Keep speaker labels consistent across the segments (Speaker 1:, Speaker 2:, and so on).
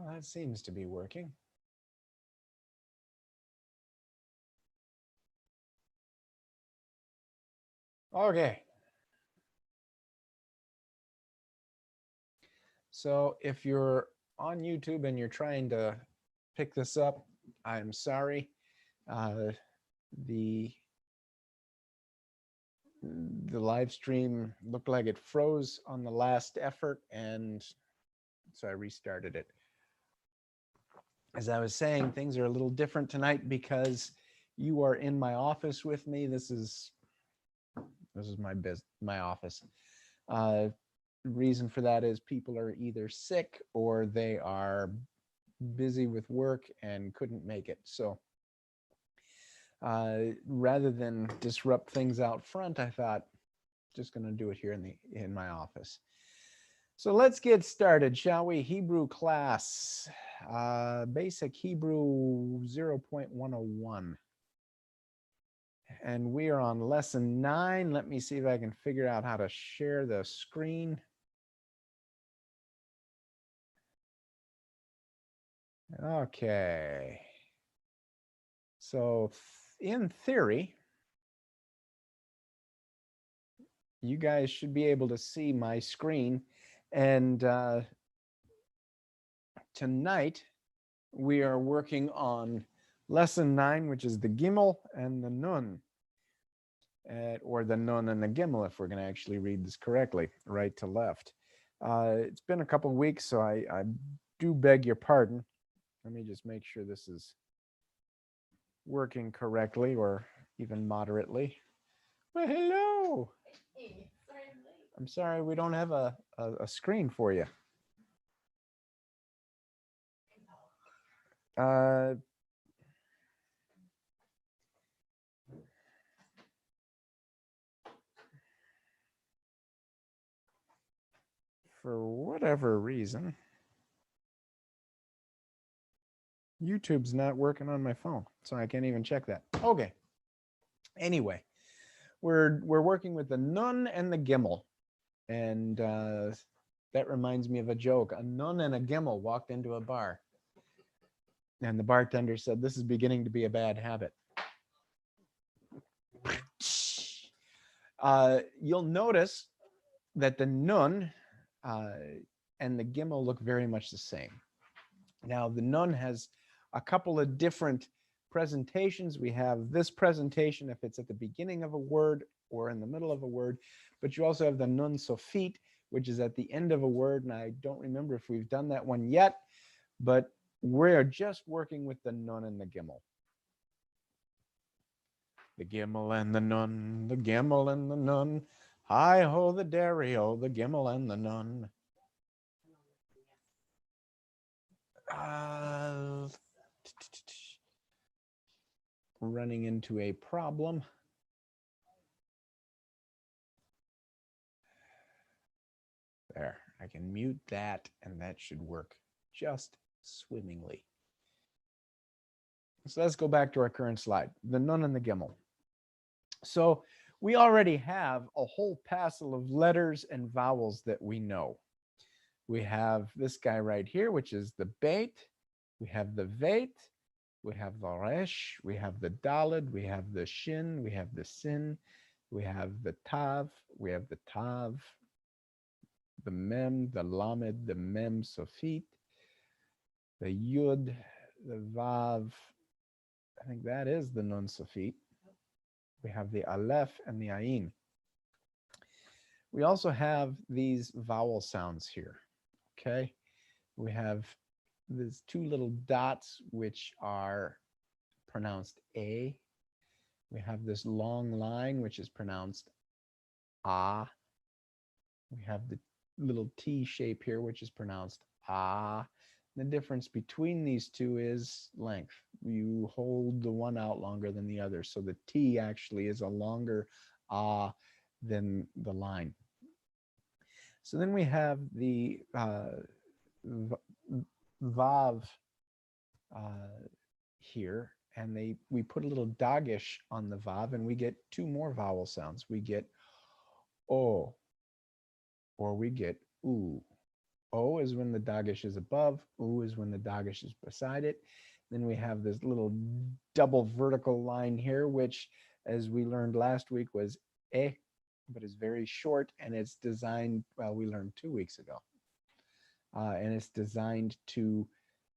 Speaker 1: Well, that seems to be working. Okay. So if you're on YouTube and you're trying to pick this up, I'm sorry. Uh, the the live stream looked like it froze on the last effort, and so I restarted it. As I was saying, things are a little different tonight because you are in my office with me. This is my office. Reason for that is people are either sick or they are busy with work and couldn't make it. So rather than disrupt things out front, I thought just going to do it here in my office. So let's get started, shall we? Hebrew class, basic Hebrew 0.101. And we are on lesson 9. Let me see if I can figure out how to share the screen. Okay. So in theory, you guys should be able to see my screen. And tonight, we are working on lesson 9, which is the Gimel and the Nun. Or the Nun and the Gimel, if we're going to actually read this correctly, right to left. It's been a couple of weeks, so I do beg your pardon. Let me just make sure this is working correctly or even moderately. Well, hello. I'm sorry we don't have a screen for you. For whatever reason, YouTube's not working on my phone, so I can't even check that. Okay. Anyway, we're working with the Nun and the Gimel. And that reminds me of a joke. A nun and a Gimel walked into a bar. And the bartender said, "This is beginning to be a bad habit." You'll notice that the Nun and the Gimel look very much the same. Now, the Nun has a couple of different presentations. We have this presentation if it's at the beginning of a word or in the middle of a word, but you also have the Nun Sofit, which is at the end of a word, and I don't remember if we've done that one yet, but we're just working with the Nun and the Gimel. The Gimel and the Nun, the Gimel and the Nun, hi-ho the dairy-o, the Gimel and the Nun. Running into a problem. There, I can mute that, and that should work just swimmingly. So let's go back to our current slide, the Nun and the Gimel. So we already have a whole passel of letters and vowels that we know. We have this guy right here, which is the Beit. We have the Veit. We have the Resh. We have the Daled. We have the Shin. We have the Sin. We have the Tav. We have the Tav. The Mem, the Lamed, the Mem Sofit, the Yud, the Vav. I think that is the Nun Sofit. We have the Aleph and the Ayin. We also have these vowel sounds here. Okay. We have these two little dots, which are pronounced A. We have this long line, which is pronounced Ah. We have the little T shape here, which is pronounced Ah. The difference between these two is length. You hold the one out longer than the other. So the T actually is a longer Ah than the line. So then we have the Vav here, and we put a little dagish on the Vav, and we get two more vowel sounds. We get O, or we get U. O is when the dagesh is above. U is when the dagesh is beside it. Then we have this little double vertical line here, which, as we learned last week, was e, but is very short, and it's designed, well, we learned 2 weeks ago. And it's designed to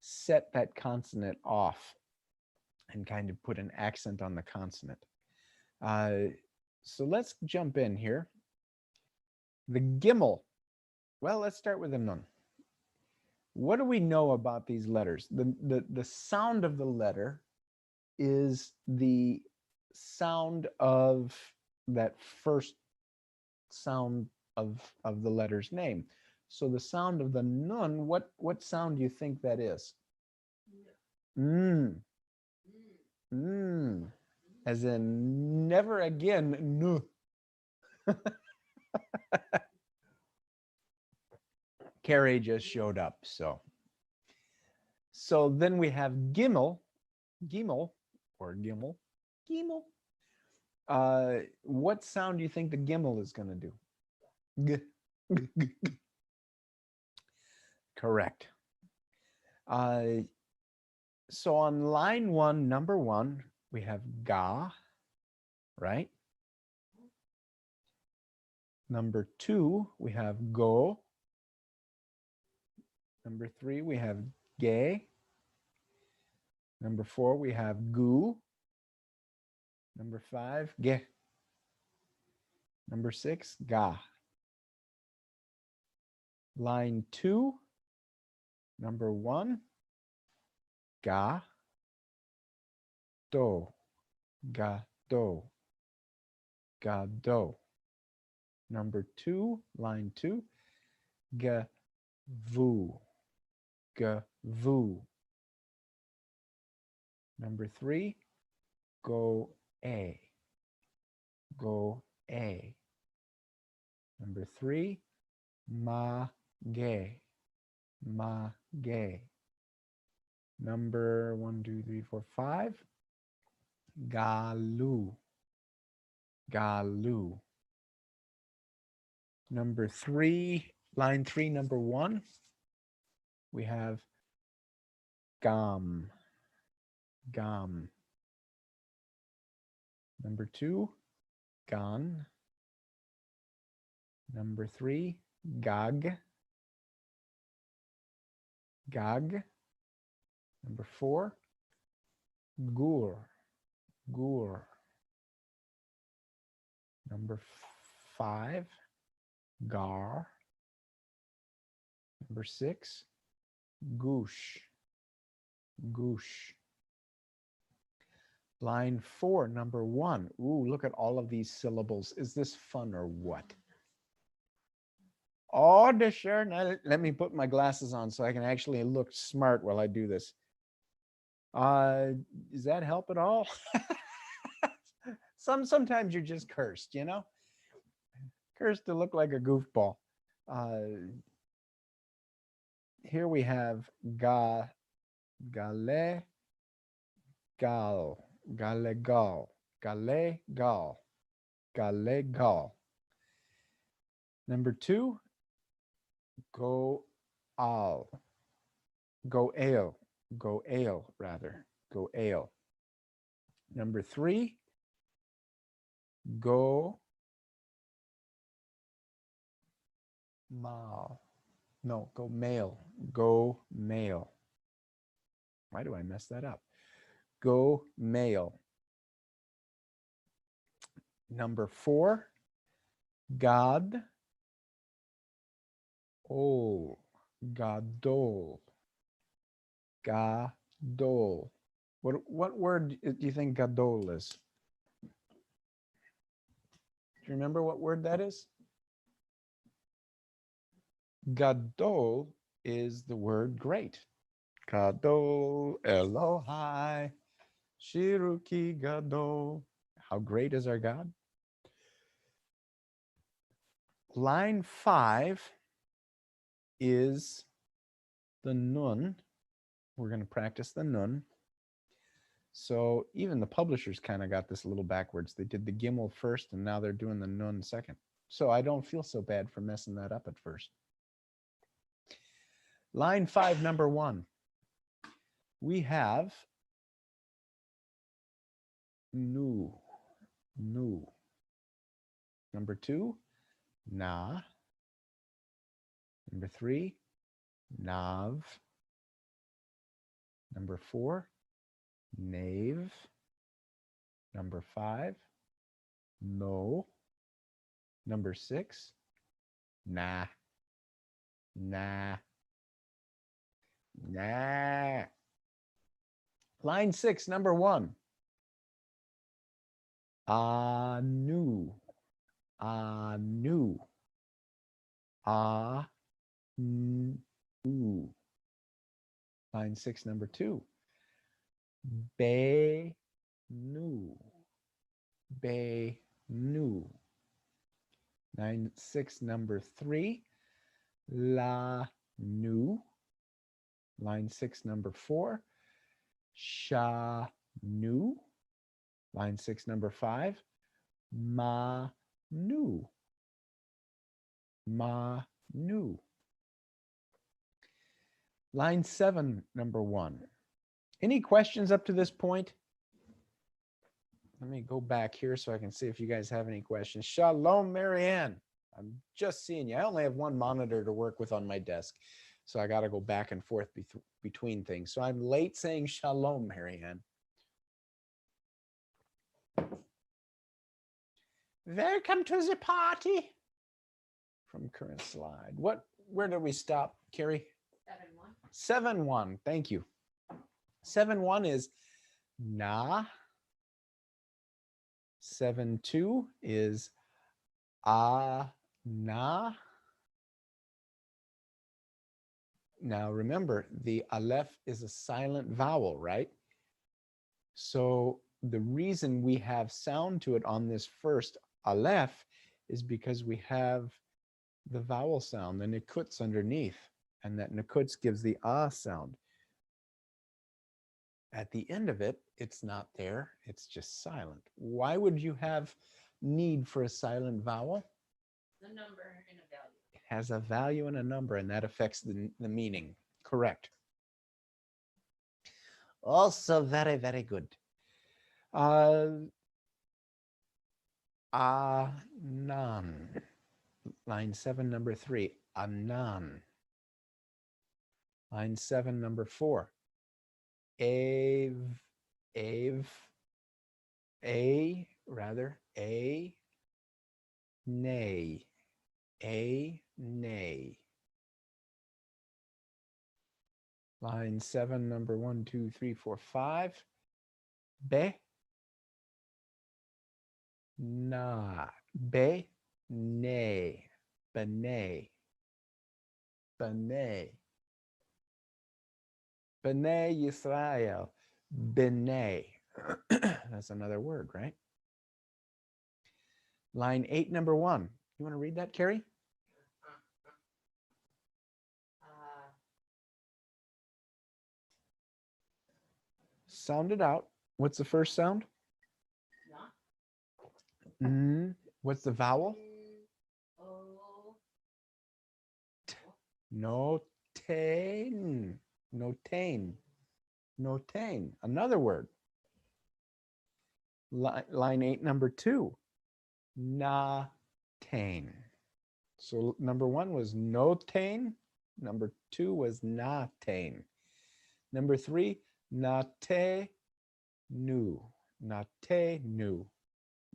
Speaker 1: set that consonant off and kind of put an accent on the consonant. So let's jump in here. The gimel. Well, let's start with the nun. What do we know about these letters? The sound of the letter is the sound of that first sound of the letter's name. So the sound of the nun, what sound do you think that is? As in never again, nu. Carrie just showed up, so then we have gimel, or gimel. What sound do you think the gimel is going to do? G. Correct. So on line 1, number 1, we have ga, right? Number 2, we have go. Number 3, we have ge. Number 4, we have gu. Number 5, ge. Number 6, ga. Line 2, number 1, ga, do, ga, do, ga, do. Number 2, line 2, ga, vu, ga, vu. Number 3, go, a, go, a. Number 3, ma, ge, ma, ge. Number 1, 2, 3, 4, 5, galu, galu. Number 3, line 3, number 1, we have gam, gam. Number 2, gan. Number 3, gag, gag. Number 4, gur, gur. Number 5, gar. Number 6, goosh, goosh. Line 4, number 1. Ooh, look at all of these syllables. Is this fun or what? Oh, sure. Now, let me put my glasses on so I can actually look smart while I do this. Does that help at all? Sometimes you're just cursed, you know? Cursed to look like a goofball. Here we have ga, gale, gal, galegal, galegal, galegal. Number 2, go al, go ale, rather, go ale. Number 3, go mal, no, go male, go male. Why do I mess that up? Go male. Number 4, God, ol, gadol, gadol. What word do you think gadol is? Do you remember what word that is? Gadol is the word great. Gadol Elohai, Shiruki Gadol. How great is our God? Line 5 is the nun. We're going to practice the nun. So even the publishers kind of got this a little backwards. They did the gimel first, and now they're doing the nun second. So I don't feel so bad for messing that up at first. Line 5, number 1. We have nu, nu. Number 2, na. Number 3, nav. Number 4, knave. Number 5, no. Number 6, nah. Nah. Nah. Line 6, number 1. Anu. Anu. Nu. Line 6, number 2. Be nu. Be nu. Line 6, number 3. La nu. Line 6, number 4. Sha nu. Line 6, number 5. Ma nu. Ma nu. Line 7, number 1. Any questions up to this point? Let me go back here so I can see if you guys have any questions. Shalom, Marianne. I'm just seeing you. I only have one monitor to work with on my desk, so I got to go back and forth between things. So I'm late saying shalom, Marianne. Welcome to the party. From current slide. Where did we stop, Carrie? 7-1. 7-1. Thank you. 7-1 is na. 7-2 is na. Now remember, the aleph is a silent vowel, right? So the reason we have sound to it on this first aleph is because we have the vowel sound, the nekuts underneath, and that nekuts gives the sound. At the end of it, it's not there, it's just silent. Why would you have need for a silent vowel?
Speaker 2: The number and a value.
Speaker 1: It has a value and a number, and that affects the meaning. Correct. Also very, very good. Anan. Line 7, number 3. Anan. Line 7, number 4. A, nay. A, nay. Line 7, number 1, 2, 3, 4, 5. Be, na. Be, nay. Benay. Benay. B'nai Yisrael. B'nai. That's another word, right? Line 8, number 1. You want to read that, Carrie? Sound it out. What's the first sound? What's the vowel? Notain. Notain. Notain. Another word. Line 8, number 2. Natain. So number 1 was notain. Number 2 was natain. Number 3, nate nu. Nate nu.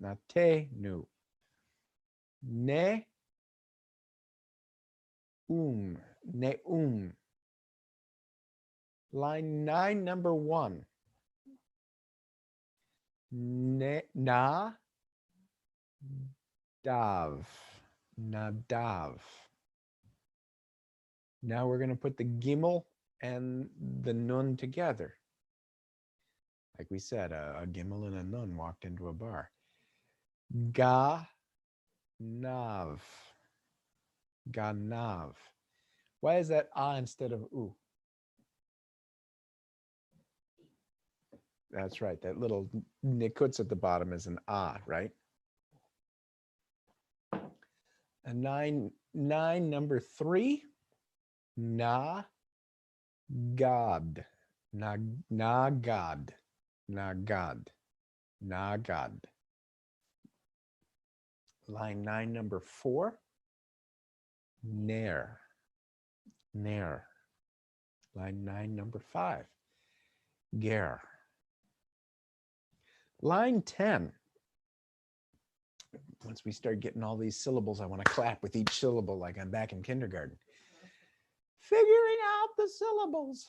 Speaker 1: Nate nu. Ne neum. Line 9, number 1. Na dav. Nadav. Now we're going to put the gimel and the nun together. Like we said, a gimel and a nun walked into a bar. Ga nav. Ganav. Why is that instead of u? That's right. That little nikuts at the bottom is an right? And 9, number 3. Na God. Na God. Na God. Na God. Line 9, number 4. Nair. Nair. Line 9, number 5. Ger. Line 10. Once we start getting all these syllables, I want to clap with each syllable like I'm back in kindergarten. Figuring out the syllables.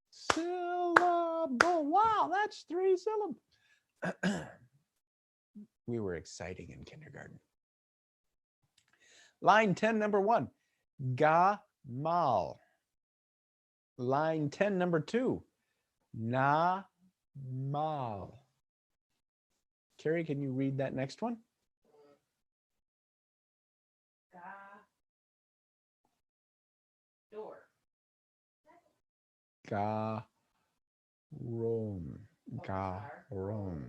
Speaker 1: Syllable. Wow, that's 3 syllables. We were exciting in kindergarten. Line 10, number 1. Gamal. Line 10, number 2. Na mal. Carrie, can you read that next one?
Speaker 2: Door.
Speaker 1: Garon. Garon.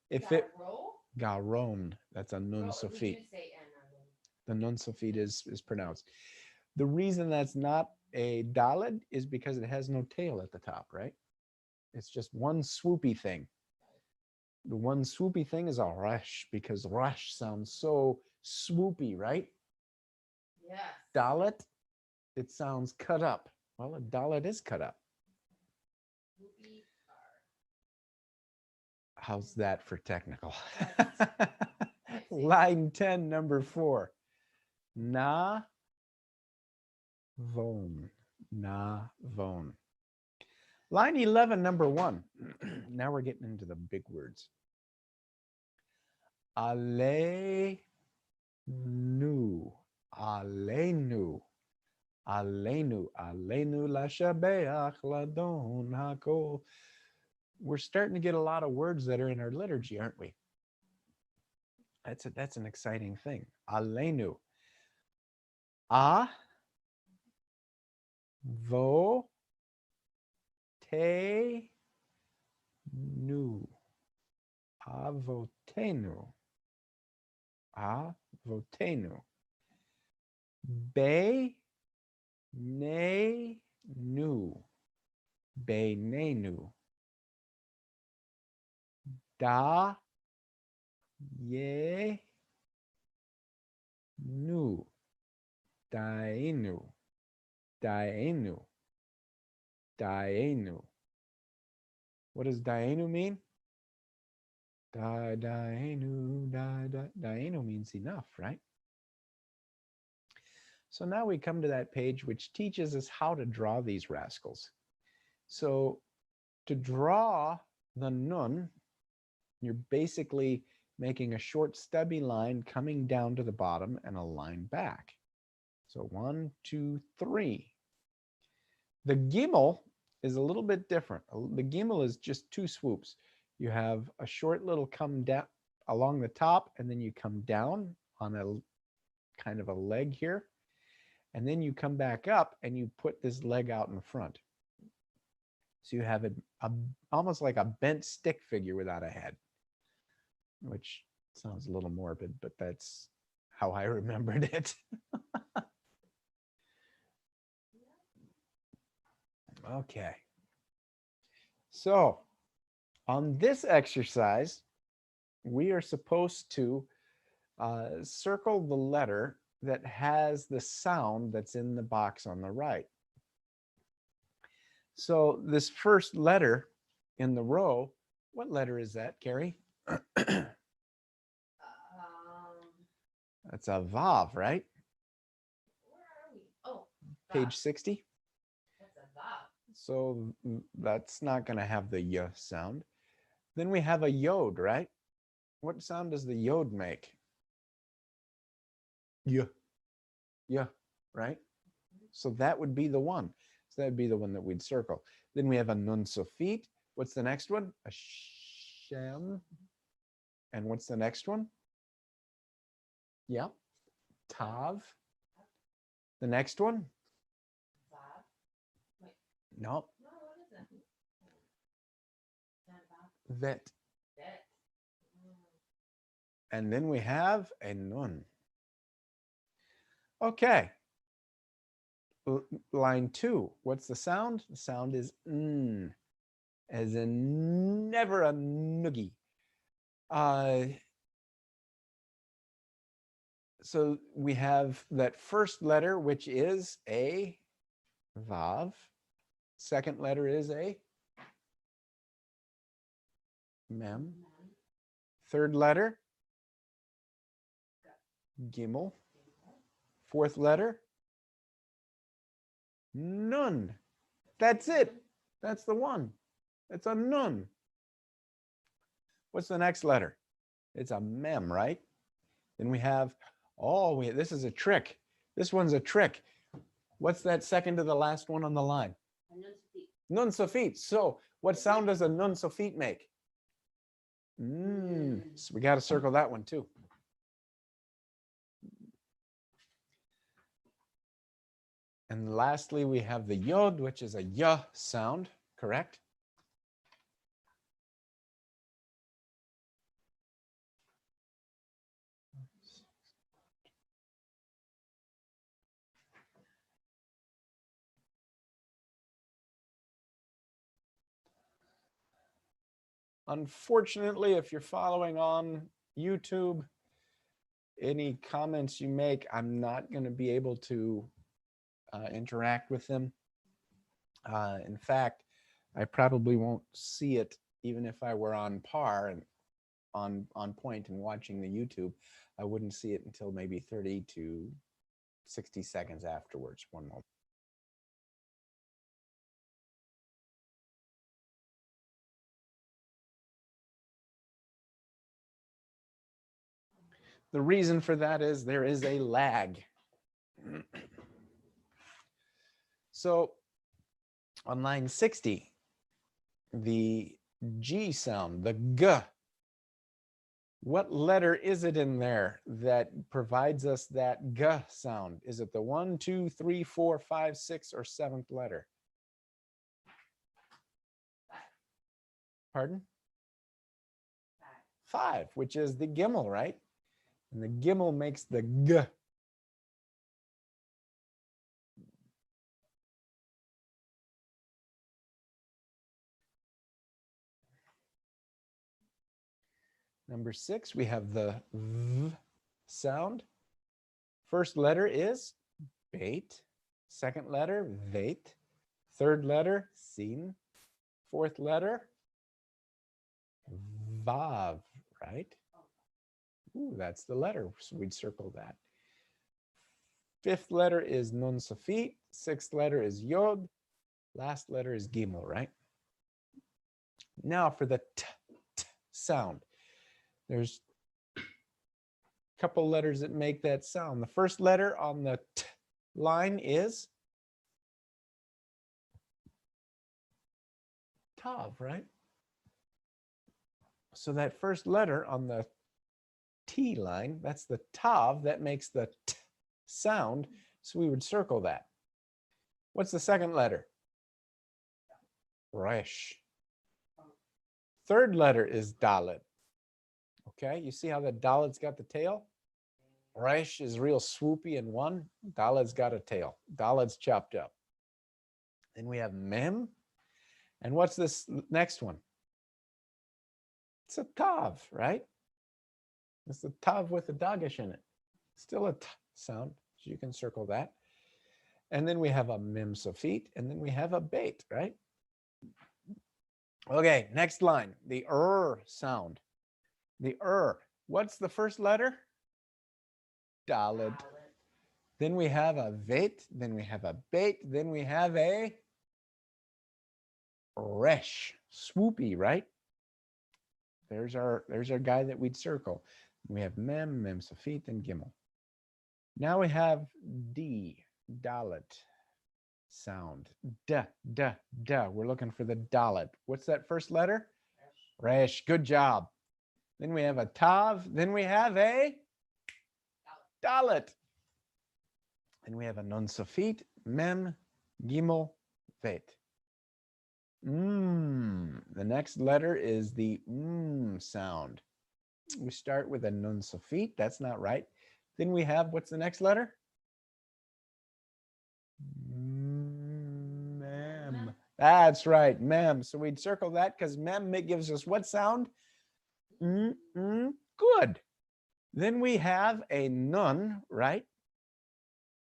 Speaker 1: If
Speaker 2: Got
Speaker 1: it
Speaker 2: roll?
Speaker 1: Garon, that's a nun
Speaker 2: Roll. We
Speaker 1: sofit.
Speaker 2: do say N on them.
Speaker 1: The nun sofit is pronounced. The reason that's not a dalid is because it has no tail at the top, right? It's just one swoopy thing. The one swoopy thing is a rush because rush sounds so swoopy, right?
Speaker 2: Yes.
Speaker 1: Dalit, it sounds cut up. Well, a dalit is cut up.
Speaker 2: Swoopy car.
Speaker 1: How's that for technical?
Speaker 2: That's-
Speaker 1: Line 10, number 4. Na von. Na von. Line 11, number 1. Now we're getting into the big words. Alenu. Alenu. Alenu. Alenu la shabeach ladon hakol. We're starting to get a lot of words that are in our liturgy, aren't we? That's an exciting thing. Alenu. A vo te nu. Avotenu. Avotenu. Be ne nu. Be ne nu. Da ye nu. Daenu. Daenu. Daenu. What does daenu mean? Daenu. Daenu means enough, right? So now we come to that page which teaches us how to draw these rascals. So to draw the nun, you're basically making a short stubby line coming down to the bottom and a line back. So 1, 2, 3. The gimel is a little bit different. The gimel is just 2 swoops. You have a short little come down along the top, and then you come down on a kind of a leg here. And then you come back up and you put this leg out in front. So you have almost like a bent stick figure without a head, which sounds a little morbid, but that's how I remembered it. Okay. So on this exercise, we are supposed to circle the letter that has the sound that's in the box on the right. So this first letter in the row, what letter is that, Carrie? That's a vav, right?
Speaker 2: Where are we? Oh,
Speaker 1: Page 60.
Speaker 2: that's a vav.
Speaker 1: So that's not going to have the y sound. Then we have a yod, right? What sound does the yod make? Y. Yeah, right? So that would be the one. So that would be the one that we'd circle. Then we have a nun sofit. What's the next one? A shem. And what's the next one? Yeah. Tav. The next one?
Speaker 2: Vav. Wait,
Speaker 1: No.
Speaker 2: no, what is it? Not vav.
Speaker 1: Vet.
Speaker 2: Vet.
Speaker 1: And then we have a nun. Okay. line 2. What's the sound? The sound is n, as in never a noogie. So we have that first letter, which is a vav. Second letter is a mem. Third letter, gimel. Fourth letter, nun. That's it. That's the one. It's a nun. What's the next letter? It's a mem, right? Then we have, this is a trick. This one's a trick. What's that second to the last one on the line? Nun sofit. So what sound does a nun sofit make? So we got to circle that one too. And lastly, we have the yod, which is a y sound, correct? Unfortunately, if you're following on YouTube, any comments you make, I'm not going to be able to interact with them. In fact, I probably won't see it even if I were on par and on point and watching the YouTube. I wouldn't see it until maybe 30 to 60 seconds afterwards. One moment. The reason for that is there is a lag. So on line 60, the G sound, the G, what letter is it in there that provides us that G sound? Is it the 1, 2, 3, 4, 5, 6, or 7th letter? Pardon? 5, which is the gimel, right? And the gimel makes the G. Number 6, we have the V sound. First letter is bait. Second letter, veit. Third letter, sin. Fourth letter, vav, right? Ooh, that's the letter, so we'd circle that. Fifth letter is nun sofit. Sixth letter is yod. Last letter is gimel, right? Now for the t sound. There's a couple letters that make that sound. The first letter on the t line is tav, right? So that first letter on the T line, that's the tav, that makes the t sound. So we would circle that. What's the second letter? Resh. Third letter is dalet. Okay, you see how the dalet's got the tail? Resh is real swoopy and one. Dalet's got a tail. Dalet's chopped up. Then we have mem. And what's this next one? It's a tav, right? It's the tav with a dagish in it. Still a t sound, so you can circle that. And then we have a mem sofit, and then we have a bait, right? Okay, next line, the sound. The what's the first letter? Dalet. Then we have a veit, then we have a bait, then we have a resh, swoopy, right? There's our guy that we'd circle. We have mem, mem sofit, and gimel. Now we have D, dalet sound. Da. We're looking for the dalet. What's that first letter? Resh. Good job. Then we have a tav. Then we have a dalet. And we have a nun sofit, mem, gimel, veit. The next letter is the sound. We start with a nun sofit. That's not right. Then we have, what's the next letter? That's right, mem. So we'd circle that because mem gives us what sound? Good. Then we have a nun, right?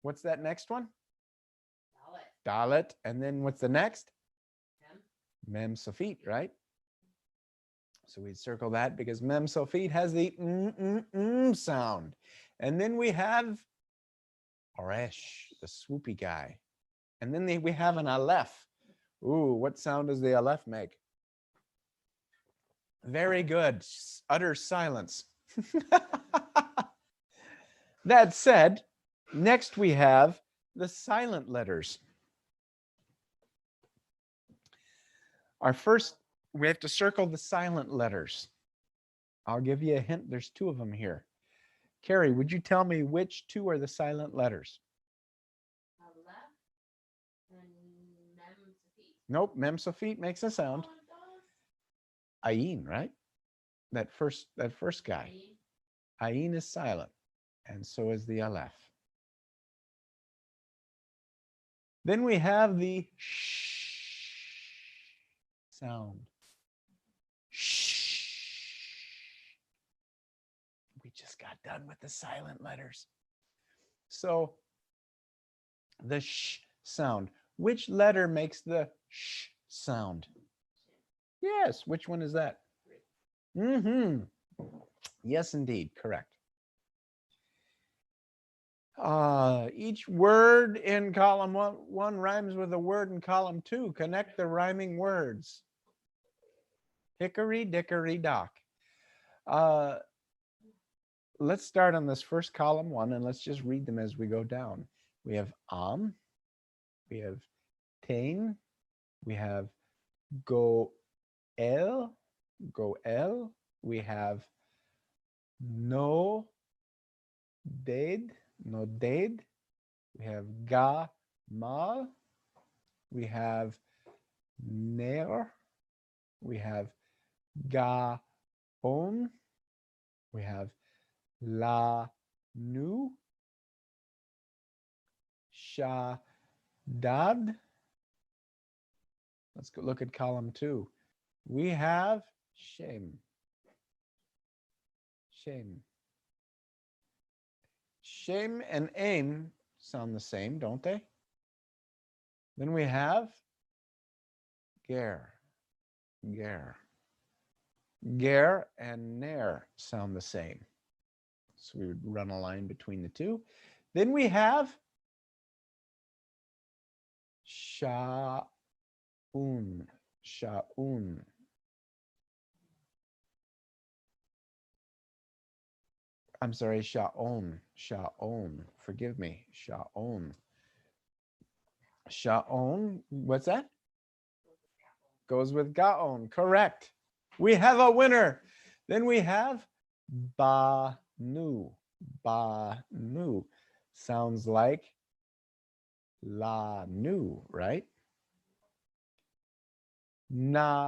Speaker 1: What's that next one? Dalet. And then what's the next? Mem Sofit, right? So we'd circle that because mem Sofit has the sound. And then we have Oresh, the swoopy guy. And then we have an Aleph. Ooh, what sound does the Aleph make? Very good. Utter silence. That said, next we have the silent letters. Our first, we have to circle the silent letters. I'll give you a hint. There's two of them here. Carrie, would you tell me which two are the silent letters? Nope, mem Sofit makes a sound. Ayin, right? That first guy. Ayin is silent, and so is the Aleph. Then we have the sh sound. Shh. We just got done with the silent letters. So the sh sound. Which letter makes the sh sound? Yes, which one is that? Yes, indeed, correct. Each word in column one rhymes with a word in column 2. Connect the rhyming words. Hickory dickory dock. Let's start on this first column 1 and let's just read them as we go down. We have we have tain, we have go el, we have no dade, we have ga mal, we have ner, we have ga on, we have la nu, sha dad. Let's go look at column 2. We have shame. Shame and aim sound the same, don't they? Then we have ger. Ger and ner sound the same. So we would run a line between the two. Then we have sha'un. I'm sorry, sha'on. Forgive me, sha'on. Sha'on, what's that? Goes with ga'on, correct. We have a winner. Then we have ba-nu. Sounds like la-nu, right? Na-dad.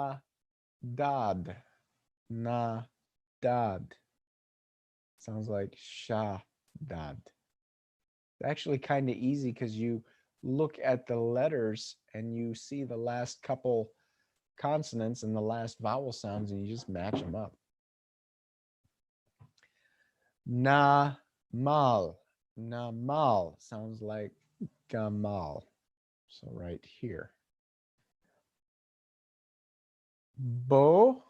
Speaker 1: Sounds like sha-dad. Actually kind of easy because you look at the letters and you see the last couple consonants and the last vowel sounds and you just match them up. Na-mal sounds like gamal. So right here. Bo-dade.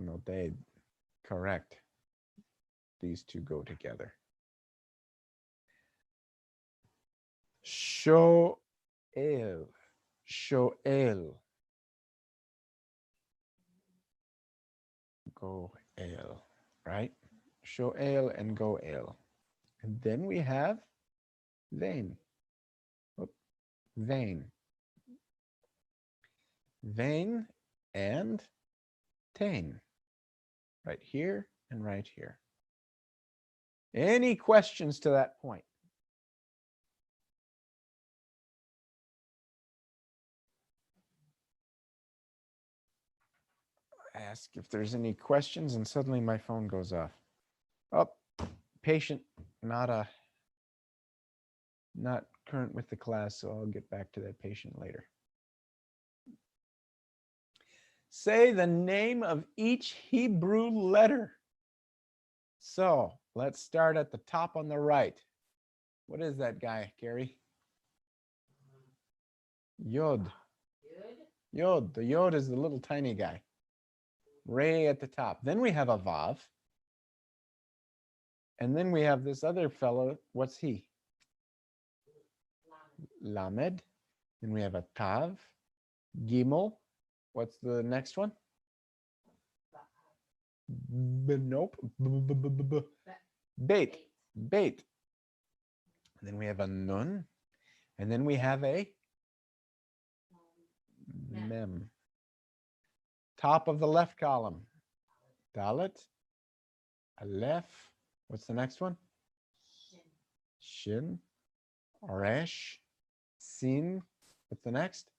Speaker 1: No dade. Correct. These two go together. Shoel. Go el, right? Shoel and go el. And then we have vein. Vein and tain. Right here and right here. Any questions to that point? Ask if there's any questions and suddenly my phone goes off. Oh, patient, not current with the class, so I'll get back to that patient later. Say the name of each Hebrew letter. So let's start at the top on the right. What is that guy, Gary? Yod.
Speaker 2: Good.
Speaker 1: Yod. The Yod is the little tiny guy. Ray at the top. Then we have a Vav. And then we have this other fellow. What's he? Lamed. Then we have a Tav. Gimel. What's the next one? Nope. Bait. Bait. And then we have a Nun. And then we have a Mem. Top of the left column. Dalet. Aleph. What's the next one? Shin. Resh. Sin. What's the next?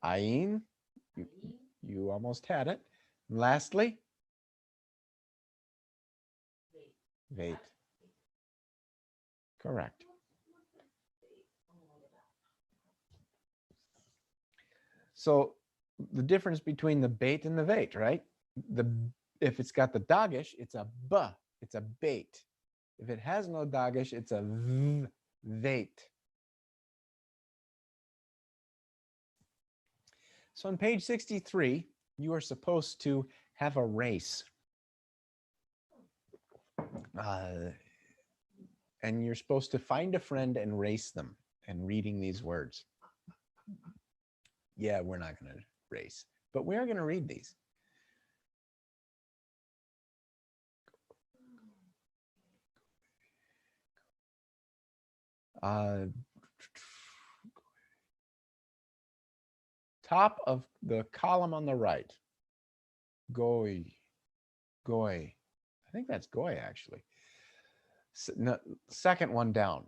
Speaker 1: Ayin. You almost had it. Lastly, Veit. Correct. So the difference between the bait and the veit, right? If it's got the dagish, it's a b, it's a bait. If it has no dagish, it's a v, veit. So on page 63, you are supposed to have a race. And you're supposed to find a friend and race them and reading these words. Yeah, we're not going to race, but we are going to read these. Top of the column on the right. Goy. Goy. I think that's goy, actually. No, second one down.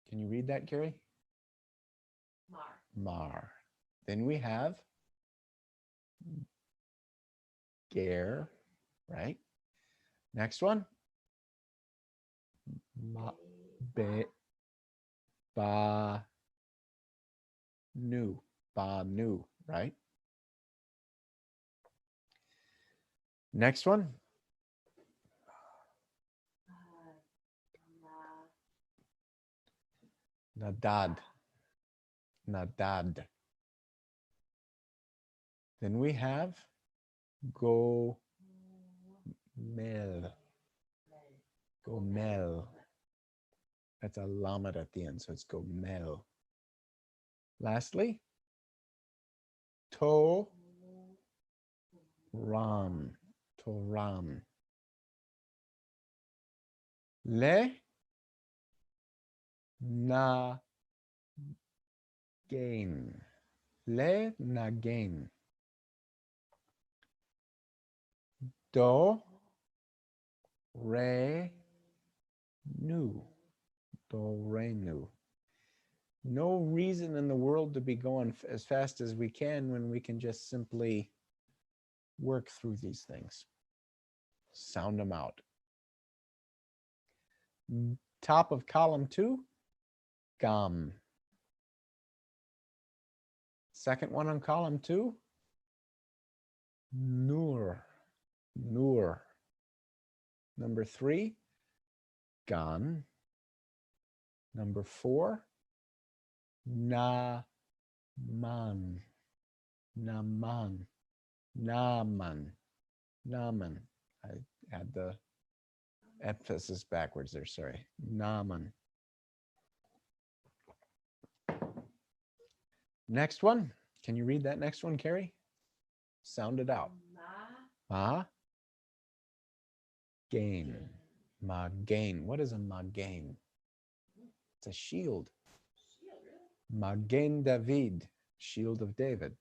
Speaker 1: Can you read that, Gary?
Speaker 2: Mar.
Speaker 1: Mar. Then we have ger, right? Next one. Ma, be, ba, nu. Ba, nu, right? Next one. Nadad. Nadad. Then we have go mel. Go mel. That's a lamed at the end, so it's go mel. Lastly, to ram. To ram. Le na gain. Le na gain. Do re nu. Do re nu. No reason in the world to be going as fast as we can when we can just simply work through these things. Sound them out. Top of column 2, gam. Second one on column 2, nur. Nur. Number 3, gan. Number 4, na man. Naman. Naman. Naman. I had the emphasis backwards there, sorry. Naman. Next one. Can you read that next one, Carrie? Sound it out. Ma. Gain. Magain. What is a magain? It's a shield. Magain David. Shield of David.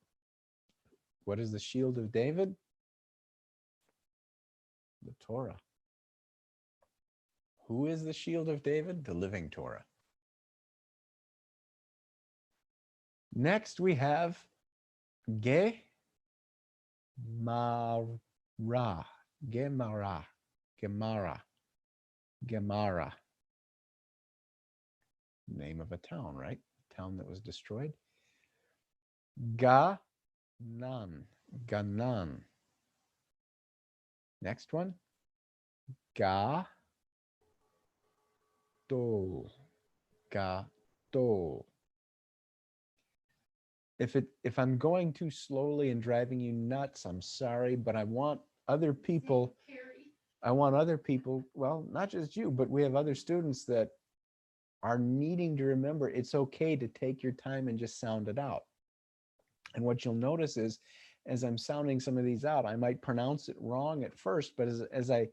Speaker 1: What is the shield of David? The Torah. Who is the shield of David? The living Torah. Next we have Ge Mara. Gemara, Gemara, Gemara. Name of a town, right? Town that was destroyed. Ganan, Ganan. Next one. Ga, dol, Ga, dol. If I'm going too slowly and driving you nuts, I'm sorry, but I want other people, well, not just you, but we have other students that are needing to remember it's okay to take your time and just sound it out. And what you'll notice is, as I'm sounding some of these out, I might pronounce it wrong at first, but as I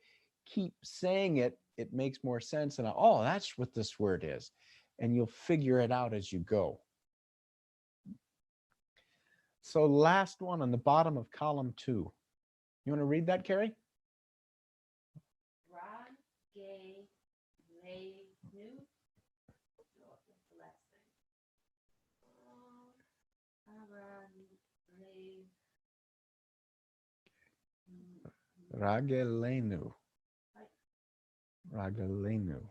Speaker 1: keep saying it, it makes more sense. And oh, that's what this word is. And you'll figure it out as you go. So last one on the bottom of column 2. You want to read that, Carrie? Ragelenu. Ragelenu.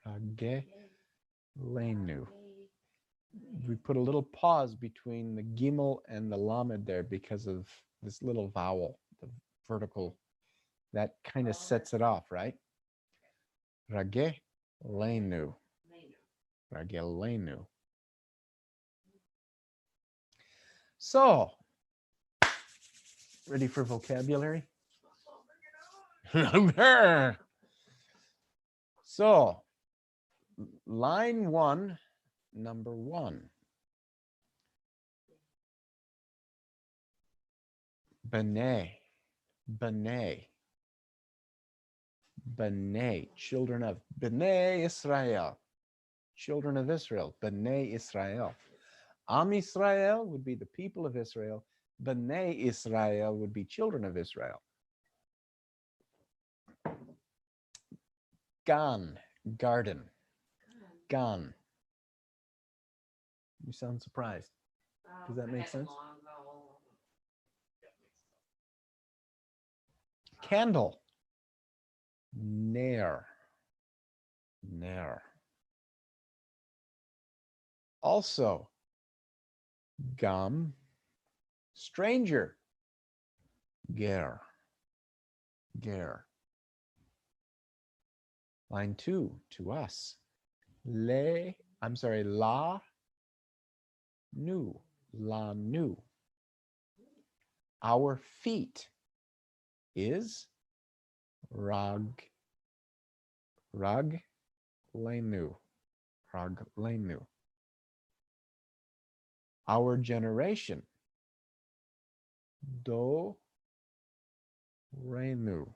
Speaker 1: Ragelenu. We put a little pause between the gimel and the lamed there because of this little vowel, the vertical, that kind of sets it off, right? Ragelenu. Ragelenu. So, ready for vocabulary? So, line 1, number 1. B'nai, B'nai, B'nai, children of B'nai Israel, children of Israel, B'nai Israel. Am Israel would be the people of Israel. B'nai Israel would be children of Israel. Gan, garden, gan. You sound surprised. Does that make sense? Candle, ner, ner. Also, gam, stranger, ger, ger. Line 2, to us. La, nu, la, nu. Our feet is rag, lenu, rag, lenu. Our generation, do, renu,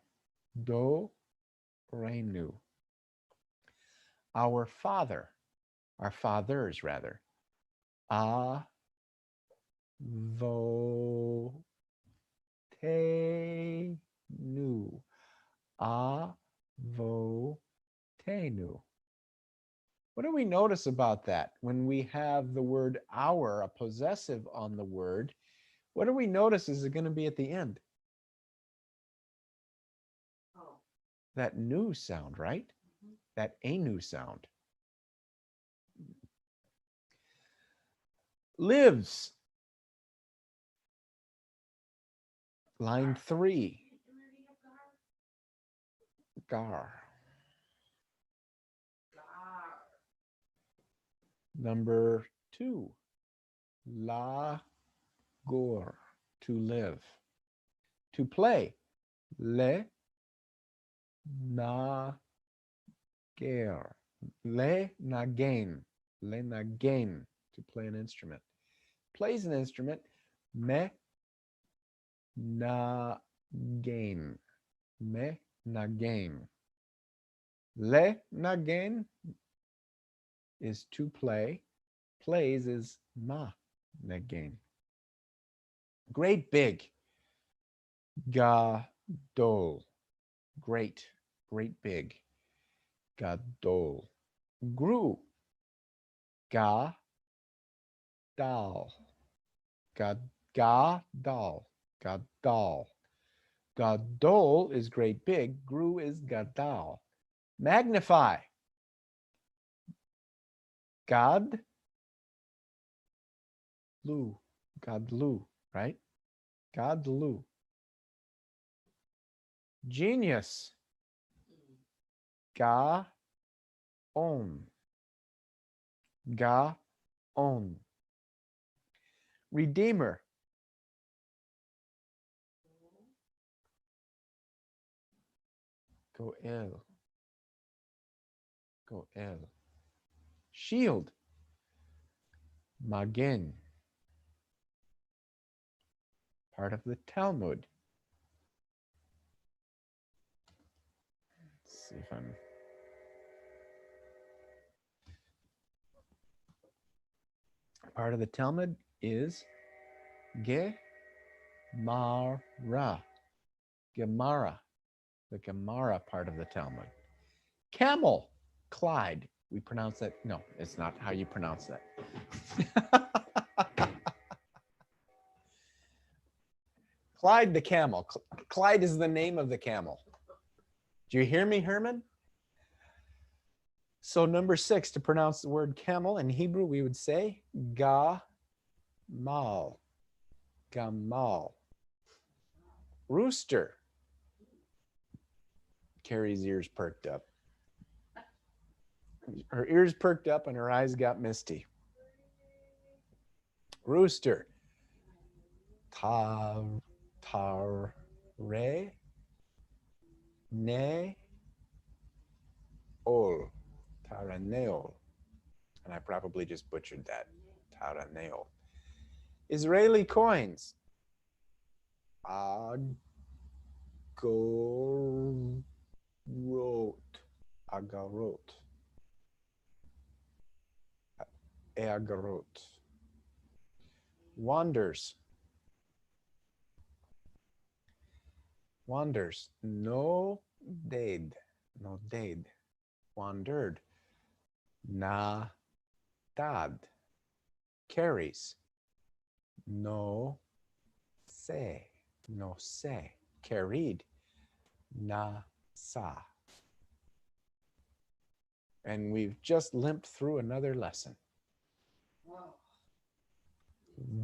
Speaker 1: do, renu. Our father, our fathers rather, a, vo, te, nu, a, vo, te, nu. What do we notice about that? When we have the word our, a possessive on the word, what do we notice is it going to be at the end?
Speaker 2: Oh.
Speaker 1: That nu sound, right? Mm-hmm. That anu sound. Lives. Line 3. Gar. Number 2. La, gor, to live. To play. Le, na, ger. Le, nagain. Le, nagain, to play an instrument. Plays an instrument. Me, nagain. Me, nagain. Le, nagain is to play. Plays is ma, nagain. Great big. Gadol. Great, great big. Gadol. Grew. Ga, dal. Gadal. Gadal. Gadol is great big. Gru is gadal. Magnify. God. Lu. Godlu, right? Godlu. Genius. Ga on. Ga on. Redeemer. Goel. Goel. Shield. Magen. Part of the Talmud. Let's see if I'm. Part of the Talmud is Gemara. Gemara. The Gemara part of the Talmud. Camel. Clyde. We pronounce that. No, it's not how you pronounce that. Clyde the camel. Clyde is the name of the camel. Do you hear me, Herman? So number 6, to pronounce the word camel in Hebrew, we would say gamal. Gamal. Rooster. Carrie's ears perked up. Her ears perked up and her eyes got misty. Rooster. Tare. Ne. Ol. Taraneol. And I probably just butchered that. Taraneol. Israeli coins. Agorot. Agarot. Eagarot. Wanders. Wanders. No dade. No dade. Wandered. Na dad. Carries. No se. No se. Carried. Na sa. And we've just limped through another lesson.
Speaker 2: Whoa.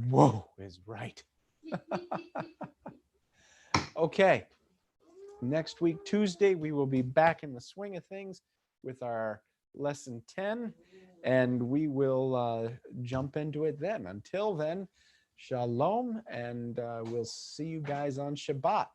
Speaker 1: Whoa is right. Okay. Next week, Tuesday, we will be back in the swing of things with our lesson 10, and we will jump into it then. Until then, shalom, and we'll see you guys on Shabbat.